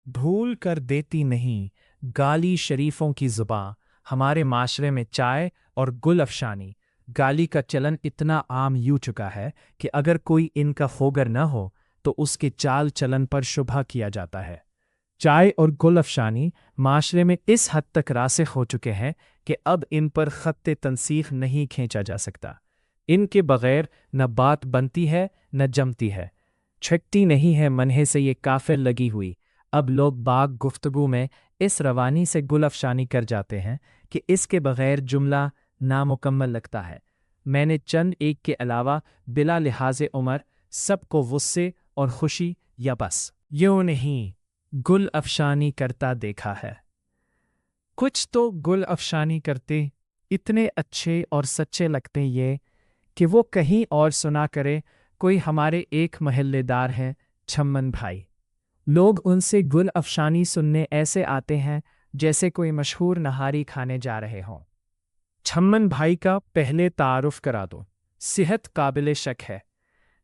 भूल कर देती नहीं गाली शरीफों की जुबां। हमारे माशरे में चाय और गुल अफशानी गाली का चलन इतना आम हो चुका है कि अगर कोई इनका खोगर न हो तो उसके चाल चलन पर शुबहा किया जाता है। चाय और गुल अफशानी माशरे में इस हद तक रासिख हो चुके हैं कि अब इन पर खत्ते तनसीख नहीं खींचा जा सकता। इनके बगैर न बात बनती है न जमती है। छटती नहीं है मनहे से ये काफिर लगी हुई। अब लोग बाग गुफ्तगू में इस रवानी से गुल अफशानी कर जाते हैं कि इसके बगैर जुमला नामुकम्मल लगता है। मैंने चंद एक के अलावा बिला लिहाज उम्र सबको गुस्से और खुशी या बस यूं नहीं गुल अफशानी करता देखा है। कुछ तो गुल अफशानी करते इतने अच्छे और सच्चे लगते ये कि वो कहीं और सुना करे। कोई हमारे एक महल्लेदार हैं छम्मन भाई। लोग उनसे गुल अफशानी सुनने ऐसे आते हैं जैसे कोई मशहूर नहारी खाने जा रहे हों। छम्मन भाई का पहले तारुफ करा दो। सेहत काबिल शक है।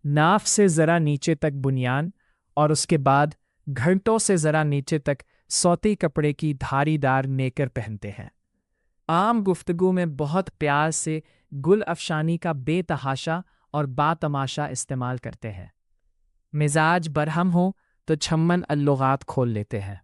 नाफ से ज़रा नीचे तक बुनियान और उसके बाद घंटों से ज़रा नीचे तक सौती कपड़े की धारीदार नेकर पहनते हैं। आम गुफ्तगू में बहुत प्यार से गुल अफशानी का बेतहाशा और बातमाशा इस्तेमाल करते हैं। मिजाज बरहम हो तो छम्मन अल्लुगात खोल लेते हैं।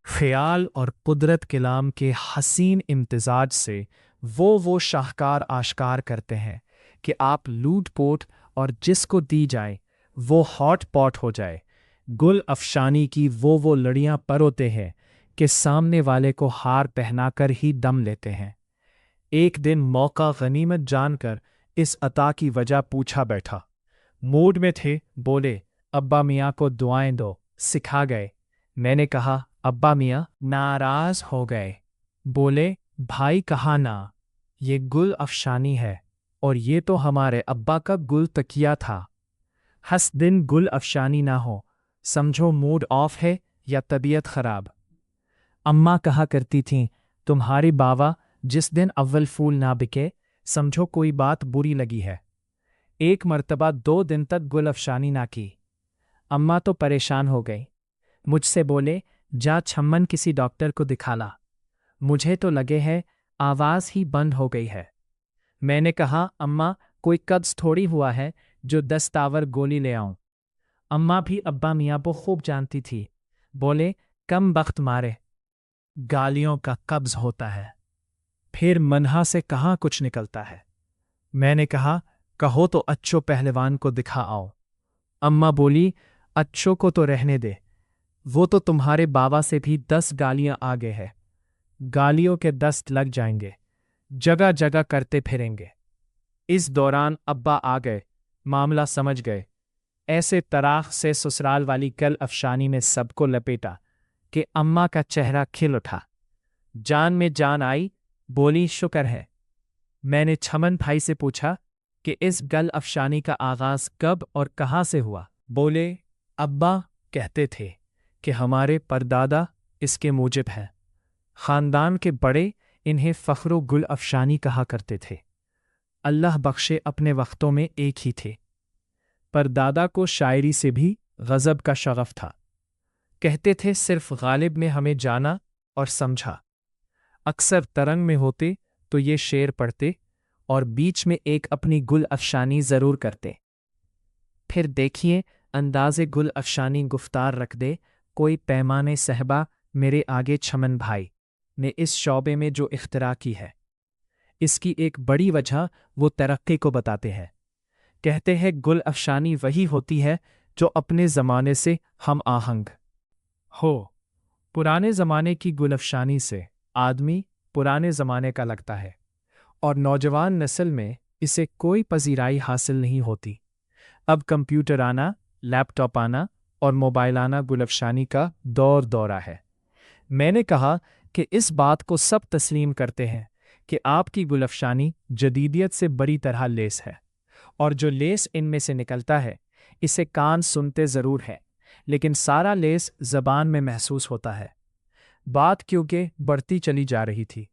ख्याल और कुदरत कलाम के हसीन इम्तिजाज से वो शाहकार आश्कार करते हैं कि आप लूट पोट और जिसको दी जाए वो हॉट पॉट हो जाए। गुल अफशानी की वो लड़ियां परोते हैं कि सामने वाले को हार पहनाकर ही दम लेते हैं। एक दिन मौका गनीमत जानकर इस अता की वजह पूछा बैठा। मूड में थे, बोले अब्बा मियाँ को दुआएं दो, सिखा गए। मैंने कहा अब्बा मियाँ नाराज हो गए। बोले भाई कहा ना, ये गुल अफशानी है और ये तो हमारे अब्बा का गुल तकिया था। हस दिन गुल अफशानी ना हो समझो मूड ऑफ है या तबीयत खराब। अम्मा कहा करती थीं तुम्हारी बावा जिस दिन अव्वल फूल ना बिके समझो कोई बात बुरी लगी है। एक मर्तबा 2 दिन तक गुल अफशानी ना की। अम्मा तो परेशान हो गई। मुझसे बोले जा छम्मन किसी डॉक्टर को दिखा ला। मुझे तो लगे है आवाज़ ही बंद हो गई है। मैंने कहा अम्मा कोई कब्ज़ थोड़ी हुआ है जो 10 तावर गोली ले आऊं। अम्मा भी अब्बा मियाँ को खूब जानती थी। बोले कम बख्त मारे, गालियों का कब्ज़ होता है, फिर मनहा से कहाँ कुछ निकलता है। मैंने कहा कहो तो अच्छो पहलवान को दिखा आओ। अम्मा बोली अच्छो को तो रहने दे, वो तो तुम्हारे बाबा से भी 10 गालियां आगे है। गालियों के दस्त लग जाएंगे, जगह जगह करते फिरेंगे। इस दौरान अब्बा आ गए, मामला समझ गए। ऐसे तराख से ससुराल वाली कल अफशानी में सबको लपेटा कि अम्मा का चेहरा खिल उठा। जान में जान आई, बोली शुक्र है। मैंने छमन भाई से पूछा कि इस गल अफशानी का आगाज कब और कहाँ से हुआ। बोले अब्बा कहते थे कि हमारे परदादा इसके मूजिब हैं। खानदान के बड़े इन्हें फ़ख्रो गुल अफशानी कहा करते थे। अल्लाह बख्शे अपने वक्तों में एक ही थे। परदादा को शायरी से भी गज़ब का शगफ था। कहते थे सिर्फ गालिब में हमें जाना और समझा। अक्सर तरंग में होते तो ये शेर पढ़ते और बीच में एक अपनी गुल अफशानी ज़रूर करते। फिर देखिए अंदाज़े गुल अफशानी गुफ्तार रख दे कोई पैमाने सहबा मेरे आगे छमन भाई ने इस शौबे में जो इख्तिरा की है। इसकी एक बड़ी वजह वो तरक्की को बताते हैं। कहते हैं गुल अफशानी वही होती है जो अपने ज़माने से हम आहंग हो। पुराने ज़माने की गुल अफशानी से आदमी पुराने ज़माने का लगता है और नौजवान नस्ल में इसे कोई पजीराई हासिल नहीं होती। अब कंप्यूटर आना, लैपटॉप आना और मोबाइल आना गुल अफशानी का दौरा है। मैंने कहा कि इस बात को सब तस्लीम करते हैं कि आपकी गुल अफशानी जदीदियत से बड़ी तरह लेस है और जो लेस इनमें से निकलता है इसे कान सुनते ज़रूर है लेकिन सारा लेस ज़बान में महसूस होता है। बात क्योंकि बढ़ती चली जा रही थी,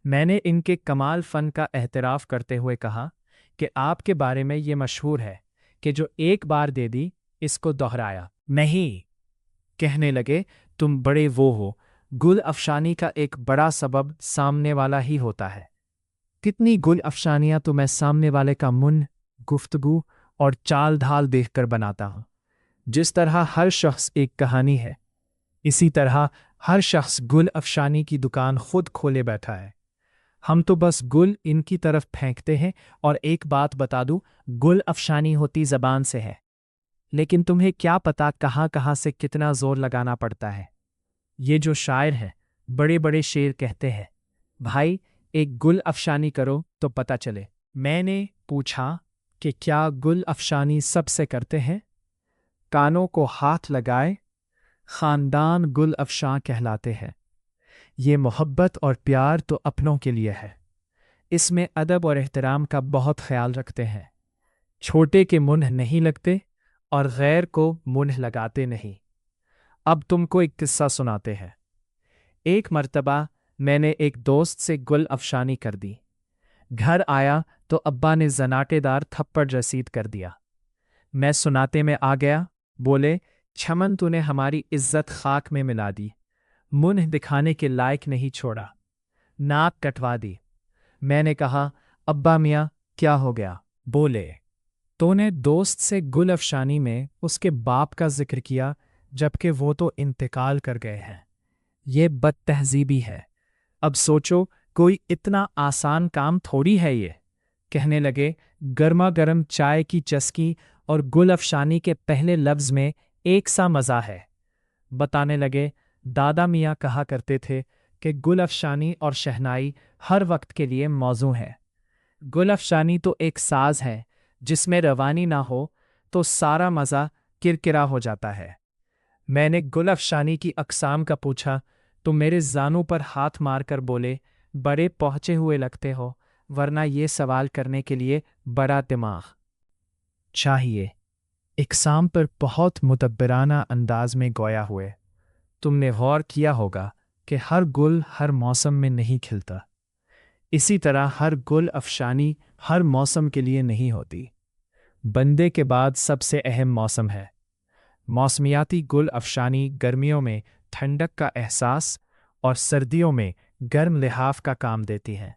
मैंने इनके कमाल फ़न का एहतराफ़ करते हुए कहा कि आपके बारे में ये मशहूर है कि जो एक बार दे दी इसको दोहराया नहीं। कहने लगे तुम बड़े वो हो। गुल अफशानी का एक बड़ा सबब सामने वाला ही होता है। कितनी गुल अफशानियां तो मैं सामने वाले का मुंह, गुफ्तगू और चाल ढाल देखकर बनाता हूं। जिस तरह हर शख्स एक कहानी है, इसी तरह हर शख्स गुल अफशानी की दुकान खुद खोले बैठा है। हम तो बस गुल इनकी तरफ फेंकते हैं। और एक बात बता दूं, गुल अफशानी होती जबान से है, लेकिन तुम्हें क्या पता कहाँ कहाँ से कितना जोर लगाना पड़ता है। ये जो शायर हैं, बड़े बड़े शेर कहते हैं, भाई एक गुल अफशानी करो तो पता चले। मैंने पूछा कि क्या गुल अफशानी सबसे करते हैं? कानों को हाथ लगाए, खानदान गुल अफशां कहलाते हैं। ये मोहब्बत और प्यार तो अपनों के लिए है। इसमें अदब और एहतराम का बहुत ख्याल रखते हैं। छोटे के मुंह नहीं लगते और गैर को मुंह लगाते नहीं। अब तुमको एक किस्सा सुनाते हैं। एक मर्तबा मैंने एक दोस्त से गुल अफशानी कर दी। घर आया तो अब्बा ने जनाटेदार थप्पड़ रसीद कर दिया। मैं सुनाते में आ गया। बोले, छमन तूने हमारी इज्जत खाक में मिला दी, मुंह दिखाने के लायक नहीं छोड़ा, नाक कटवा दी। मैंने कहा, अब्बा मियाँ क्या हो गया? बोले, तूने दोस्त से गुल अफशानी में उसके बाप का जिक्र किया, जबकि वो तो इंतकाल कर गए हैं। ये बदतहजीबी है। अब सोचो, कोई इतना आसान काम थोड़ी है ये। कहने लगे, गर्मा गर्म चाय की चस्की और गुल अफशानी के पहले लफ्ज़ में एक सा मज़ा है। बताने लगे, दादा मियाँ कहा करते थे कि गुल अफशानी और शहनाई हर वक्त के लिए मौजू है। गुल अफशानी तो एक साज है, जिसमें रवानी ना हो तो सारा मज़ा किरकिरा हो जाता है। मैंने गुल अफशानी की अक़साम का पूछा तो मेरे जानू पर हाथ मारकर बोले, बड़े पहुँचे हुए लगते हो, वरना ये सवाल करने के लिए बड़ा दिमाग चाहिए। इक़साम पर बहुत मुतब्बिराना अंदाज में गोया हुए। तुमने गौर किया होगा कि हर गुल हर मौसम में नहीं खिलता। इसी तरह हर गुल अफशानी हर मौसम के लिए नहीं होती। बंदे के बाद सबसे अहम मौसम है। मौसमियाती गुल अफशानी गर्मियों में ठंडक का एहसास और सर्दियों में गर्म लिहाफ का काम देती हैं।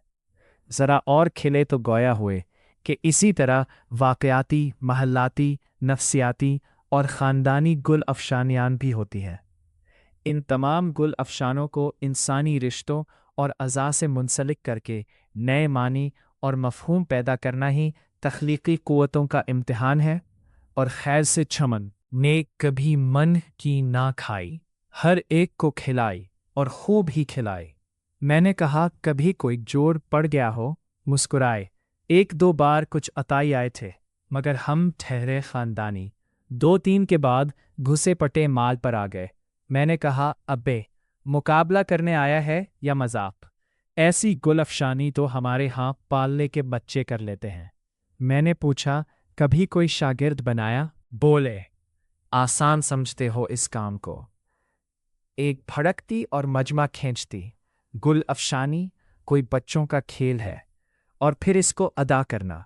ज़रा और खिले तो गोया हुए कि इसी तरह वाक़याती, महल्लाती, नफ्सियाती और ख़ानदानी गुल अफशानियान भी होती हैं। इन तमाम गुल अफशानों को इंसानी रिश्तों और अज़ा से मुंसलिक करके नए मानी और मफ़हूम पैदा करना ही तख्लीक़ी क़ुव्वतों का इम्तिहान है। और खैर से छमन ने कभी मन की ना खाई, हर एक को खिलाई और खूब ही खिलाई। मैंने कहा, कभी कोई जोर पड़ गया हो? मुस्कुराए। एक दो बार कुछ अताई आए थे, मगर हम ठहरे ख़ानदानी। 2-3 के बाद घुसे पटे माल पर आ गए। मैंने कहा, अब्बे मुकाबला करने आया है या मजाक? ऐसी गुल अफशानी तो हमारे यहाँ पालने के बच्चे कर लेते हैं। मैंने पूछा, कभी कोई शागिर्द बनाया? बोले, आसान समझते हो इस काम को? एक भड़कती और मजमा खींचती गुल अफशानी कोई बच्चों का खेल है, और फिर इसको अदा करना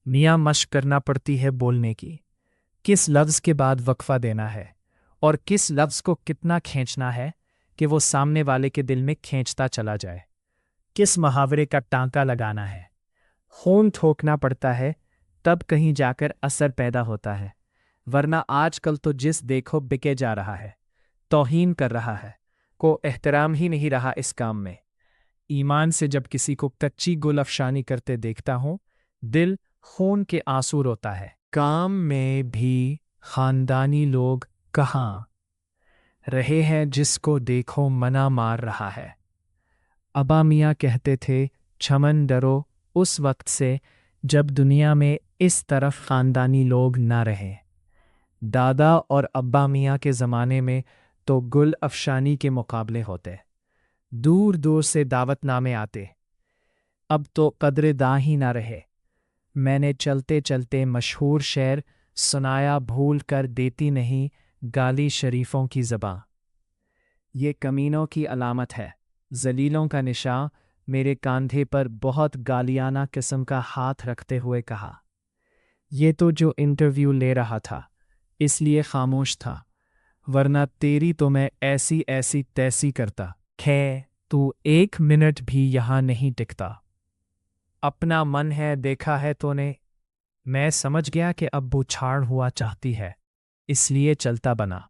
मियाँ मश्क करना पड़ती है बोलने की। किस लफ्ज़ के बाद वक्फा देना है और किस लफ्ज़ को कितना खींचना है कि वो सामने वाले के दिल में खींचता चला जाए। किस मुहावरे का टांका लगाना है, खून ठोकना पड़ता है, तब कहीं जाकर असर पैदा होता है। वरना आजकल तो जिस देखो बिके जा रहा है, तौहीन कर रहा है, को एहतराम ही नहीं रहा इस काम में। ईमान से जब किसी को कच्ची गुल अफशानी करते देखता हूँ, दिल खून के आंसू रोता है। काम में भी खानदानी लोग कहाँ रहे हैं, जिसको देखो मना मार रहा है। अबा मियाँ कहते थे, छमन डरो उस वक्त से जब दुनिया में इस तरफ खानदानी लोग ना रहे। दादा और अब्बा मियाँ के ज़माने में तो गुल अफशानी के मुकाबले होते, दूर दूर से दावतनामे आते। अब तो कदरे दां ही ना रहे। मैंने चलते चलते मशहूर शेर सुनाया, भूल कर देती नहीं गाली शरीफों की ज़बां। ये कमीनों की अलामत है, जलीलों का निशान। मेरे कांधे पर बहुत गालियाना किस्म का हाथ रखते हुए कहा। ये तो जो इंटरव्यू ले रहा था, इसलिए खामोश था, वरना तेरी तो मैं ऐसी ऐसी तैसी करता। खे तू 1 मिनट भी यहाँ नहीं टिकता। अपना मन है देखा है तूने। मैं समझ गया कि अब बूछाड़ हुआ चाहती है, इसलिए चलता बना।